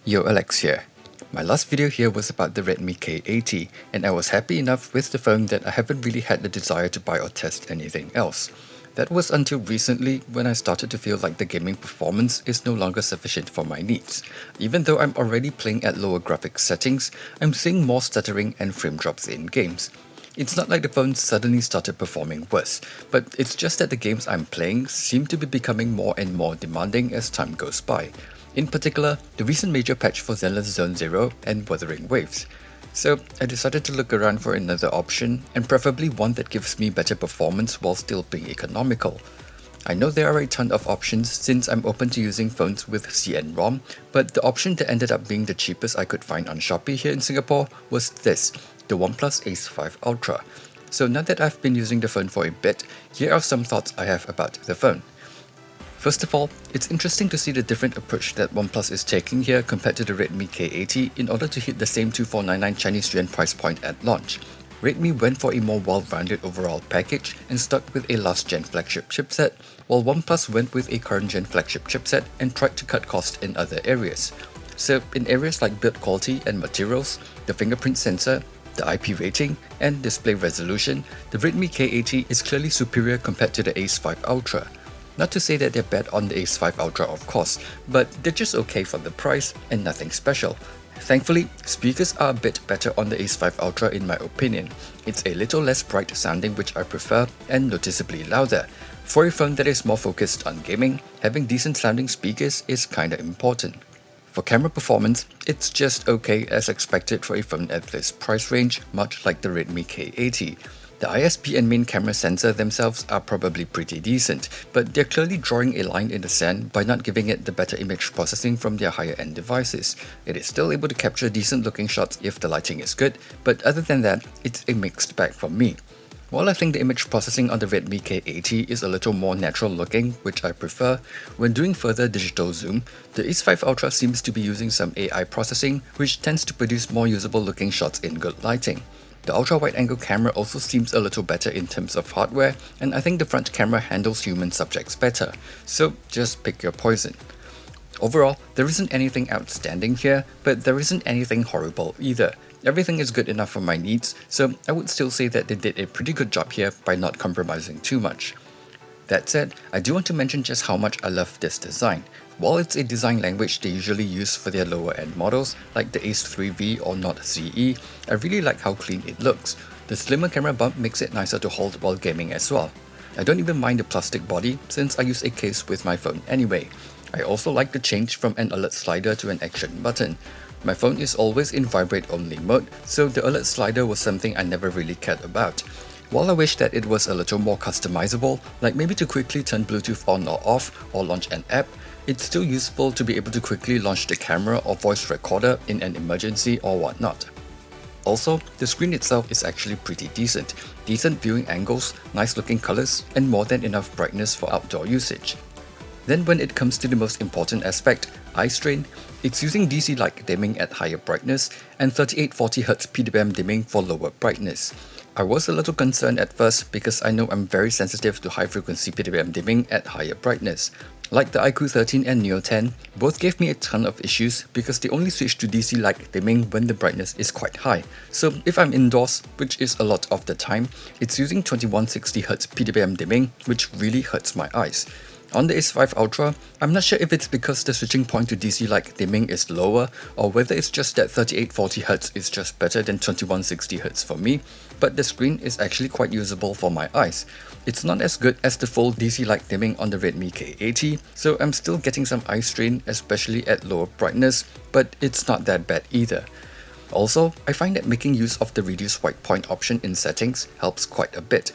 Yo, Alex here. My last video here was about the Redmi K80, and I was happy enough with the phone that I haven't really had the desire to buy or test anything else. That was until recently when I started to feel like the gaming performance is no longer sufficient for my needs. Even though I'm already playing at lower graphics settings, I'm seeing more stuttering and frame drops in games. It's not like the phone suddenly started performing worse, but it's just that the games I'm playing seem to be becoming more and more demanding as time goes by. In particular, the recent major patch for Zenless Zone Zero and Wuthering Waves. So I decided to look around for another option, and preferably one that gives me better performance while still being economical. I know there are a ton of options since I'm open to using phones with CN ROM, but the option that ended up being the cheapest I could find on Shopee here in Singapore was this, the OnePlus Ace 5 Ultra. So now that I've been using the phone for a bit, here are some thoughts I have about the phone. First of all, it's interesting to see the different approach that OnePlus is taking here compared to the Redmi K80 in order to hit the same 2499 Chinese yuan price point at launch. Redmi went for a more well-rounded overall package and stuck with a last-gen flagship chipset, while OnePlus went with a current-gen flagship chipset and tried to cut costs in other areas. So in areas like build quality and materials, the fingerprint sensor, the IP rating, and display resolution, the Redmi K80 is clearly superior compared to the Ace 5 Ultra. Not to say that they're bad on the Ace 5 Ultra of course, but they're just okay for the price and nothing special. Thankfully, speakers are a bit better on the Ace 5 Ultra in my opinion. It's a little less bright sounding which I prefer and noticeably louder. For a phone that is more focused on gaming, having decent sounding speakers is kinda important. For camera performance, it's just okay as expected for a phone at this price range, much like the Redmi K80. The ISP and main camera sensor themselves are probably pretty decent, but they're clearly drawing a line in the sand by not giving it the better image processing from their higher end devices. It is still able to capture decent looking shots if the lighting is good, but other than that, it's a mixed bag for me. While I think the image processing on the Redmi K80 is a little more natural looking, which I prefer, when doing further digital zoom, the Ace 5 Ultra seems to be using some AI processing, which tends to produce more usable looking shots in good lighting. The ultra-wide-angle camera also seems a little better in terms of hardware, and I think the front camera handles human subjects better, so just pick your poison. Overall, there isn't anything outstanding here, but there isn't anything horrible either. Everything is good enough for my needs, so I would still say that they did a pretty good job here by not compromising too much. That said, I do want to mention just how much I love this design. While it's a design language they usually use for their lower end models, like the Ace 3V or Note CE, I really like how clean it looks. The slimmer camera bump makes it nicer to hold while gaming as well. I don't even mind the plastic body since I use a case with my phone anyway. I also like the change from an alert slider to an action button. My phone is always in vibrate only mode, so the alert slider was something I never really cared about. While I wish that it was a little more customizable, like maybe to quickly turn Bluetooth on or off or launch an app, it's still useful to be able to quickly launch the camera or voice recorder in an emergency or whatnot. Also, the screen itself is actually pretty decent. Decent viewing angles, nice looking colors, and more than enough brightness for outdoor usage. Then when it comes to the most important aspect, Eyestrain, it's using DC light dimming at higher brightness and 3840Hz PWM dimming for lower brightness. I was a little concerned at first because I know I'm very sensitive to high frequency PWM dimming at higher brightness. Like the iQOO 13 and Neo 10, both gave me a ton of issues because they only switch to DC light dimming when the brightness is quite high. So if I'm indoors, which is a lot of the time, it's using 2160Hz PWM dimming, which really hurts my eyes. On the Ace 5 Ultra, I'm not sure if it's because the switching point to DC light dimming is lower or whether it's just that 3840Hz is just better than 2160Hz for me, but the screen is actually quite usable for my eyes. It's not as good as the full DC light dimming on the Redmi K80, so I'm still getting some eye strain especially at lower brightness, but it's not that bad either. Also, I find that making use of the reduce white point option in settings helps quite a bit.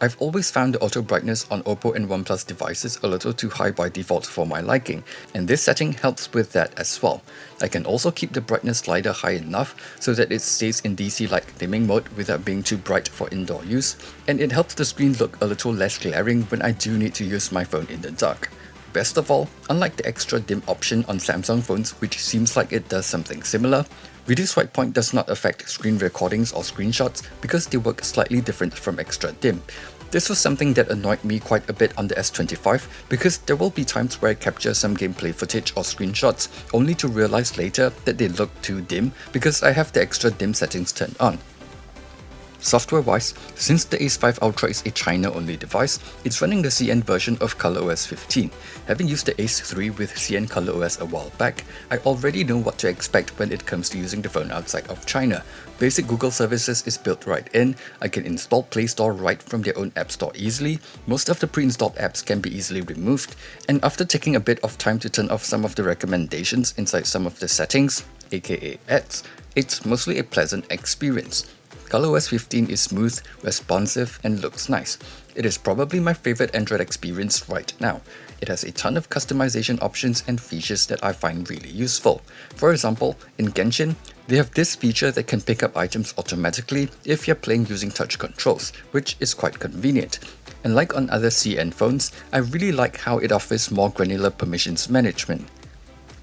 I've always found the auto brightness on Oppo and OnePlus devices a little too high by default for my liking, and this setting helps with that as well. I can also keep the brightness slider high enough so that it stays in DC light dimming mode without being too bright for indoor use, and it helps the screen look a little less glaring when I do need to use my phone in the dark. Best of all, unlike the extra dim option on Samsung phones, which seems like it does something similar, reduce white point does not affect screen recordings or screenshots because they work slightly different from extra dim. This was something that annoyed me quite a bit on the S25 because there will be times where I capture some gameplay footage or screenshots only to realize later that they look too dim because I have the extra dim settings turned on. Software-wise, since the Ace 5 Ultra is a China-only device, it's running the CN version of ColorOS 15. Having used the Ace 3 with CN ColorOS a while back, I already know what to expect when it comes to using the phone outside of China. Basic Google services is built right in, I can install Play Store right from their own App Store easily, most of the pre-installed apps can be easily removed, and after taking a bit of time to turn off some of the recommendations inside some of the settings, aka ads, it's mostly a pleasant experience. ColorOS 15 is smooth, responsive, and looks nice. It is probably my favorite Android experience right now. It has a ton of customization options and features that I find really useful. For example, in Genshin, they have this feature that can pick up items automatically if you're playing using touch controls, which is quite convenient. And like on other CN phones, I really like how it offers more granular permissions management.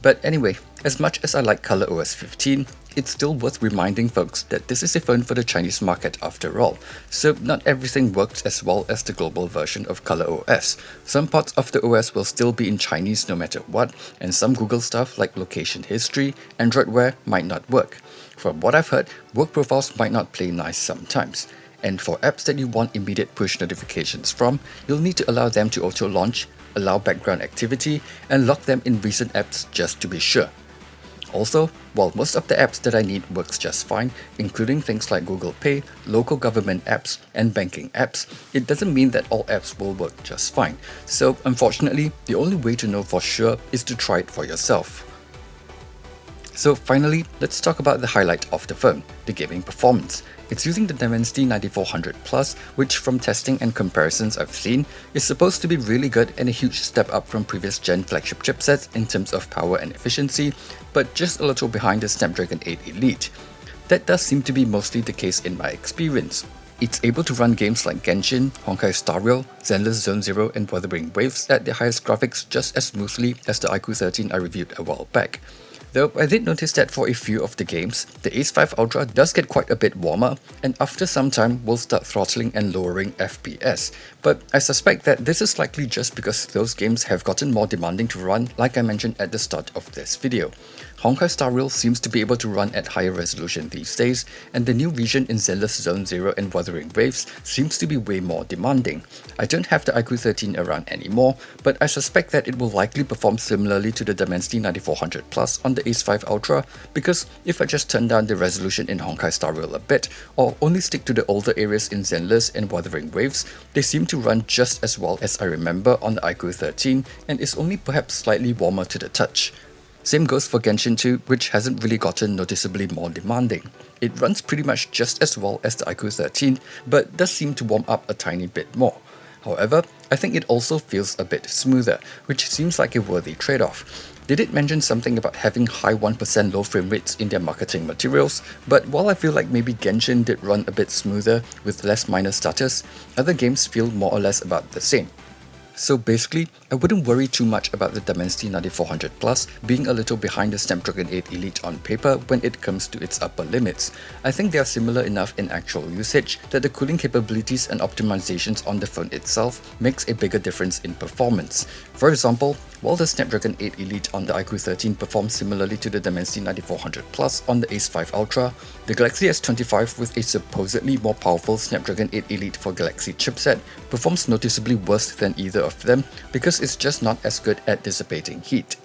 But anyway, as much as I like ColorOS 15, it's still worth reminding folks that this is a phone for the Chinese market after all, so not everything works as well as the global version of ColorOS. Some parts of the OS will still be in Chinese no matter what, and some Google stuff like location history, Android Wear might not work. From what I've heard, work profiles might not play nice sometimes. And for apps that you want immediate push notifications from, you'll need to allow them to auto-launch, allow background activity, and lock them in recent apps just to be sure. Also, while most of the apps that I need works just fine, including things like Google Pay, local government apps, and banking apps, it doesn't mean that all apps will work just fine. So unfortunately, the only way to know for sure is to try it for yourself. So finally, let's talk about the highlight of the phone, the gaming performance. It's using the Dimensity 9400 Plus, which from testing and comparisons I've seen, is supposed to be really good and a huge step up from previous gen flagship chipsets in terms of power and efficiency, but just a little behind the Snapdragon 8 Elite. That does seem to be mostly the case in my experience. It's able to run games like Genshin, Honkai Star Rail, Zenless Zone Zero, and Wuthering Waves at their highest graphics just as smoothly as the iQOO 13 I reviewed a while back. Though I did notice that for a few of the games, the Ace 5 Ultra does get quite a bit warmer, and after some time will start throttling and lowering FPS. But I suspect that this is likely just because those games have gotten more demanding to run, like I mentioned at the start of this video. Honkai Star Rail seems to be able to run at higher resolution these days, and the new region in Zenless Zone Zero and Wuthering Waves seems to be way more demanding. I don't have the iQOO 13 around anymore, but I suspect that it will likely perform similarly to the Dimensity 9400 Plus on the Ace 5 Ultra, because if I just turn down the resolution in Honkai Star Rail a bit, or only stick to the older areas in Zenless and Wuthering Waves, they seem to run just as well as I remember on the iQOO 13 and is only perhaps slightly warmer to the touch. Same goes for Genshin 2, which hasn't really gotten noticeably more demanding. It runs pretty much just as well as the iQOO 13, but does seem to warm up a tiny bit more. However, I think it also feels a bit smoother, which seems like a worthy trade-off. They did mention something about having high 1% low frame rates in their marketing materials, but while I feel like maybe Genshin did run a bit smoother with less minor stutters, other games feel more or less about the same. So basically, I wouldn't worry too much about the Dimensity 9400 Plus being a little behind the Snapdragon 8 Elite on paper when it comes to its upper limits. I think they are similar enough in actual usage that the cooling capabilities and optimizations on the phone itself makes a bigger difference in performance. For example, while the Snapdragon 8 Elite on the iQOO 13 performs similarly to the Dimensity 9400 Plus on the Ace 5 Ultra, the Galaxy S25 with a supposedly more powerful Snapdragon 8 Elite for Galaxy chipset performs noticeably worse than either of them because it's just not as good at dissipating heat.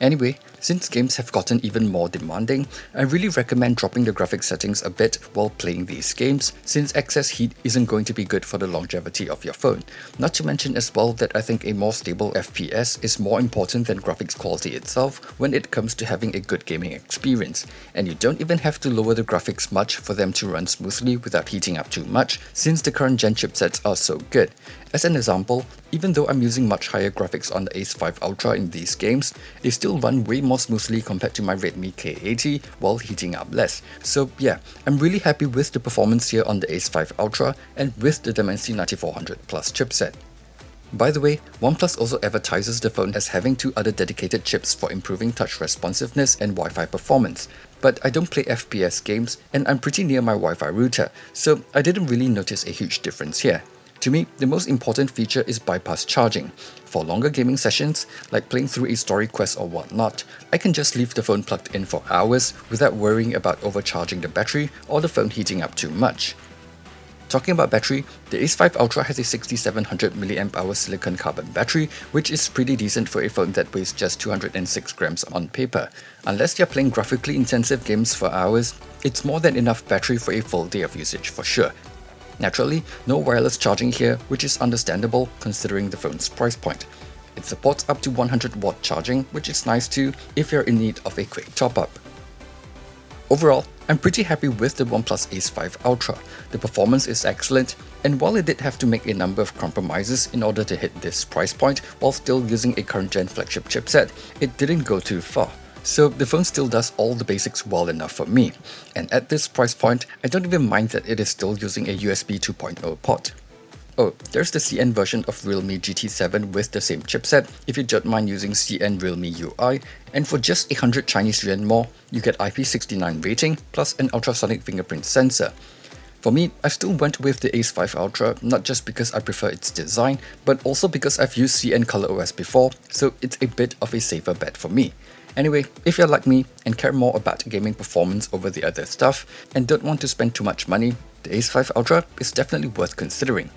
Anyway, since games have gotten even more demanding, I really recommend dropping the graphics settings a bit while playing these games, since excess heat isn't going to be good for the longevity of your phone. Not to mention as well that I think a more stable FPS is more important than graphics quality itself when it comes to having a good gaming experience, and you don't even have to lower the graphics much for them to run smoothly without heating up too much, since the current gen chipsets are so good. As an example, even though I'm using much higher graphics on the Ace 5 Ultra in these games, they still run way more smoothly compared to my Redmi K80 while heating up less. So yeah, I'm really happy with the performance here on the Ace 5 Ultra and with the Dimensity 9400 Plus chipset. By the way, OnePlus also advertises the phone as having 2 other dedicated chips for improving touch responsiveness and Wi-Fi performance. But I don't play FPS games and I'm pretty near my Wi-Fi router, so I didn't really notice a huge difference here. To me, the most important feature is bypass charging. For longer gaming sessions, like playing through a story quest or whatnot, I can just leave the phone plugged in for hours without worrying about overcharging the battery or the phone heating up too much. Talking about battery, the Ace 5 Ultra has a 6700 mAh silicon carbon battery, which is pretty decent for a phone that weighs just 206 grams on paper. Unless you're playing graphically intensive games for hours, it's more than enough battery for a full day of usage for sure. Naturally, no wireless charging here, which is understandable considering the phone's price point. It supports up to 100-watt charging, which is nice too if you're in need of a quick top-up. Overall, I'm pretty happy with the OnePlus Ace 5 Ultra. The performance is excellent, and while it did have to make a number of compromises in order to hit this price point while still using a current-gen flagship chipset, it didn't go too far. So the phone still does all the basics well enough for me, and at this price point, I don't even mind that it is still using a USB 2.0 port. Oh, there's the CN version of Realme GT7 with the same chipset if you don't mind using CN Realme UI, and for just 100 Chinese yuan more, you get IP69 rating plus an ultrasonic fingerprint sensor. For me, I still went with the Ace 5 Ultra not just because I prefer its design, but also because I've used CN ColorOS before, so it's a bit of a safer bet for me. Anyway, if you're like me and care more about gaming performance over the other stuff and don't want to spend too much money, the Ace 5 Ultra is definitely worth considering.